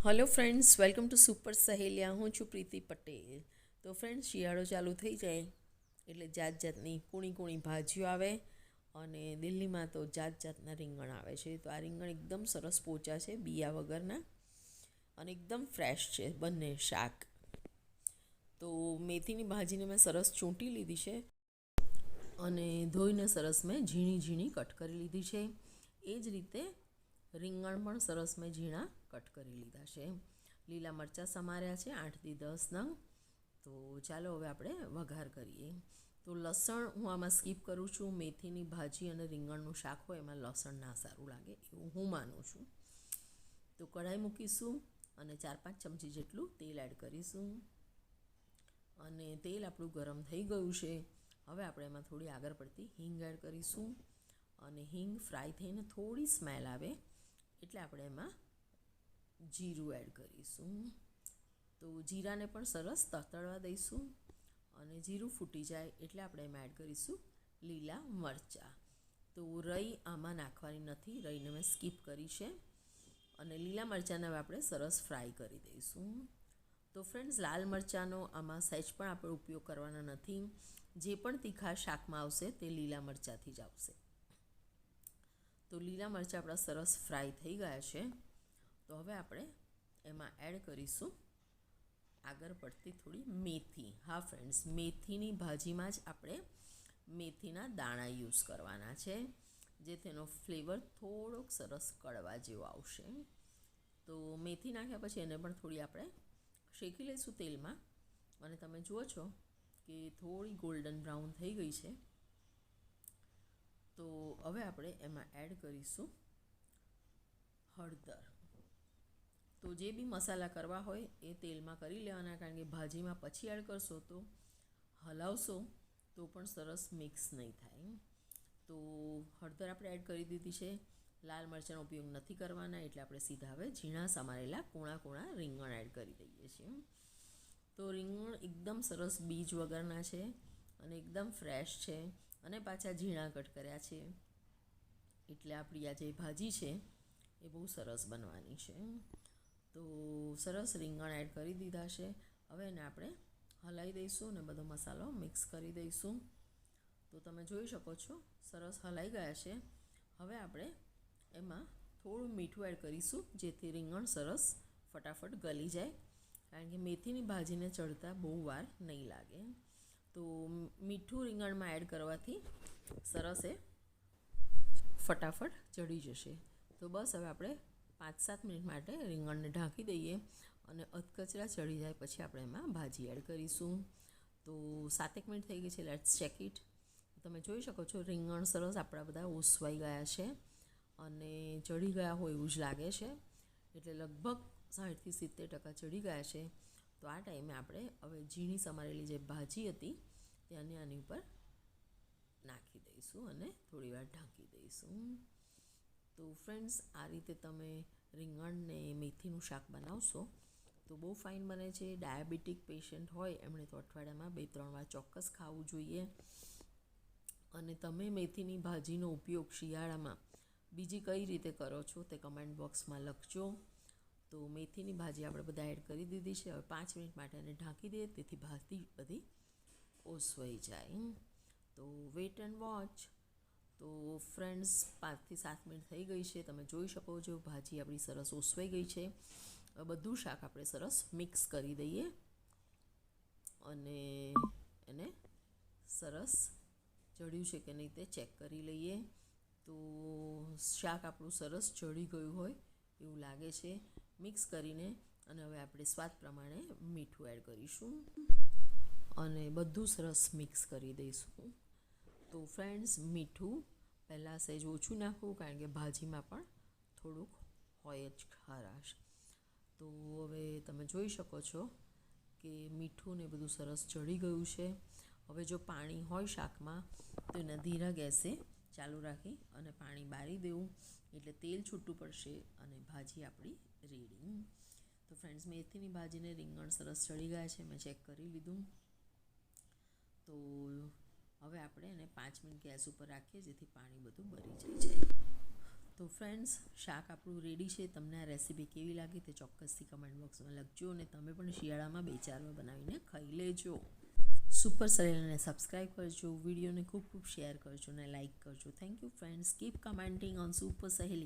Hello friends, welcome to Super Saheliya. હું છું પ્રીતિ પટેલ। તો ફ્રેન્ડ્સ, શિયાળો ચાલુ થઈ જાય એટલે જાત જાતની કૂણી કૂણી ભાજીઓ આવે અને દિલ્હીમાં તો જાત જાતના રીંગણ આવે છે। તો આ રીંગણ એકદમ સરસ પોચા છે, બિયા વગરના, અને એકદમ ફ્રેશ છે બંને શાક। તો મેથીની ભાજીને મેં સરસ ચૂંટી લીધી છે અને ધોઈને સરસ મેં ઝીણી ઝીણી કટ કરી લીધી છે। એ જ રીતે રીંગણ પણ સરસ મેં ઝીણા કટ કરી લીધા છે। લીલા મરચાં સમાર્યા છે 8થી 10 નંગ। તો ચાલો હવે આપણે વઘાર કરીએ। તો લસણ હું આમાં સ્કીપ કરું છું। મેથીની ભાજી અને રીંગણનું શાક હોય એમાં લસણ ના સારું લાગે એવું હું માનું છું। તો કઢાઈ મૂકીશું અને 4-5 ચમચી જેટલું તેલ એડ કરીશું અને તેલ આપણું ગરમ થઈ ગયું છે। હવે આપણે એમાં થોડી આગળ પડતી હિંગ એડ કરીશું અને હિંગ ફ્રાય થઈને થોડી સ્મેલ આવે એટલે આપણે એમાં જીરું એડ કરીશું। તો જીરાને પણ સરસ તતડવા દઈશું અને જીરું ફૂટી જાય એટલે આપણે એમાં એડ કરીશું લીલા મરચાં। તો રઈ આમાં નાખવાની નથી, રઈને મેં સ્કીપ કરી છે અને લીલા મરચાંને હવે આપણે સરસ ફ્રાય કરી દઈશું। તો ફ્રેન્ડ્સ, લાલ મરચાંનો આમાં સહેજ પણ આપણે ઉપયોગ કરવાના નથી। જે પણ તીખા શાકમાં આવશે તે લીલા મરચાંથી જ આવશે। તો લીલા મરચાં આપણા સરસ ફ્રાય થઈ ગયા છે। તો હવે આપણે એમાં એડ કરીશું આગળ પડતી થોડી મેથી। હા ફ્રેન્ડ્સ, મેથીની ભાજીમાં જ આપણે મેથીના દાણા યુઝ કરવાના છે, જે તેનો ફ્લેવર થોડોક સરસ કડવા જેવો આવશે। તો મેથી નાખ્યા પછી એને પણ થોડી આપણે શેકી લઈશું તેલમાં અને તમે જુઓ છો કે થોડી ગોલ્ડન બ્રાઉન થઈ ગઈ છે। તો હવે આપણે એમાં એડ કરીશું હળદર। તો જે બી મસાલા કરવા હોય એ તેલમાં કરી લેવાના, કારણ કે ભાજીમાં પછી એડ કરશો તો હલાવશો તો પણ સરસ મિક્સ નહીં થાય। તો હળદર આપણે એડ કરી દીધી છે। લાલ મરચાંનો ઉપયોગ નથી કરવાના એટલે આપણે સીધા હવે ઝીણા સમારેલા કૂણા કૂણા રીંગણ એડ કરી દઈએ છીએ। તો રીંગણ એકદમ સરસ બીજ વગરના છે અને એકદમ ફ્રેશ છે અને પાછા ઝીણા કટ કર્યા છે એટલે આપણી આ જે ભાજી છે એ બહુ સરસ બનવાની છે। તો સરસ રીંગણ એડ કરી દીધા છે। હવે એને આપણે હલાવી દઈશું અને બધો મસાલો મિક્સ કરી દઈશું। તો તમે જોઈ શકો છો સરસ હલાઈ ગયા છે। હવે આપણે એમાં થોડું મીઠું એડ કરીશું જેથી રીંગણ સરસ ફટાફટ ગળી જાય, કારણ કે મેથીની ભાજીને ચડતા બહુ વાર નહીં લાગે। તો મીઠું રીંગણમાં એડ કરવાથી સરસ એ ફટાફટ ચડી જશે। તો બસ હવે આપણે 5-7 મિનિટ માટે રીંગણને ઢાંકી દઈએ અને અધકચરા ચડી જાય પછી આપણે એમાં ભાજી એડ કરીશું। તો 7 મિનિટ થઈ ગઈ છે, લેટ્સ ચેક ઇટ। તમે જોઈ શકો છો રીંગણ સરસ આપણા બધા ઓસવાઈ ગયા છે અને ચડી ગયા હોય એવું જ લાગે છે, એટલે લગભગ 60થી 70% ચડી ગયા છે। તો આ ટાઈમે આપણે હવે ઝીણી સમારેલી જે ભાજી હતી તેને આની ઉપર નાખી દઈશું અને થોડી વાર ઢાંકી દઈશું। તો ફ્રેન્ડ્સ, આ રીતે તમે રીંગણને મેથીનું શાક બનાવશો તો બહુ ફાઇન બને છે। ડાયાબિટીક પેશન્ટ હોય એમણે તો અઠવાડિયામાં 2-3 વાર ચોક્કસ ખાવું જોઈએ। અને તમે મેથીની ભાજીનો ઉપયોગ શિયાળામાં બીજી કઈ રીતે કરો છો તે કમેન્ટ બોક્સમાં લખજો। તો મેથીની ભાજી આપણે બધા એડ કરી દીધી છે। હવે 5 મિનિટ માટે એને ઢાંકી દઈએ તેથી ભાજી બધી ઓસવાઈ જાય। તો વેટ એન્ડ વોચ। તો ફ્રેન્ડ્સ, 5થી 7 મિનિટ થઈ ગઈ છે, તમે જોઈ શકો છો ભાજી આપણી સરસ ઓસવાઈ ગઈ છે। બધું શાક આપણે સરસ મિક્સ કરી દઈએ અને એને સરસ ચડ્યું છે કે નહીં તે ચેક કરી લઈએ। તો શાક આપણું સરસ ચડી ગયું હોય એવું લાગે છે। મિક્સ કરીને અને હવે આપણે સ્વાદ પ્રમાણે મીઠું એડ કરીશું અને બધું સરસ મિક્સ કરી દઈશું। તો ફ્રેન્ડ્સ, મીઠું પહેલાં સહેજ ઓછું નાખવું, કારણ કે ભાજીમાં પણ થોડુંક હોય જ ખારાશ। તો હવે તમે જોઈ શકો છો કે મીઠું ને બધું સરસ ચડી ગયું છે। હવે જો પાણી હોય શાકમાં તો એના ધીરા ગેસે ચાલુ રાખી અને પાણી બાળી દેવું એટલે તેલ છૂટું પડશે અને ભાજી આપણી રેડી। તો ફ્રેન્ડ્સ, મેથીની ભાજીને રીંગણ સરસ ચડી ગયા છે, મેં ચેક કરી લીધું। તો હવે આપણે એને 5 મિનિટ ગેસ ઉપર રાખીએ જેથી પાણી બધું બળી જાય। તો ફ્રેન્ડ્સ, શાક આપણું રેડી છે. તમને આ રેસીપી કેવી લાગી તે ચોક્કસથી કમેન્ટ બોક્સમાં લખજો અને તમે પણ શિયાળામાં 2-4 વાર બનાવીને ખાઈ લેજો. સુપર સહેલીને સબસ્ક્રાઈબ કરજો, વિડીયોને ખૂબ ખૂબ શેર કરજો અને લાઇક કરજો. Thank you friends. Keep commenting on super સહેલી.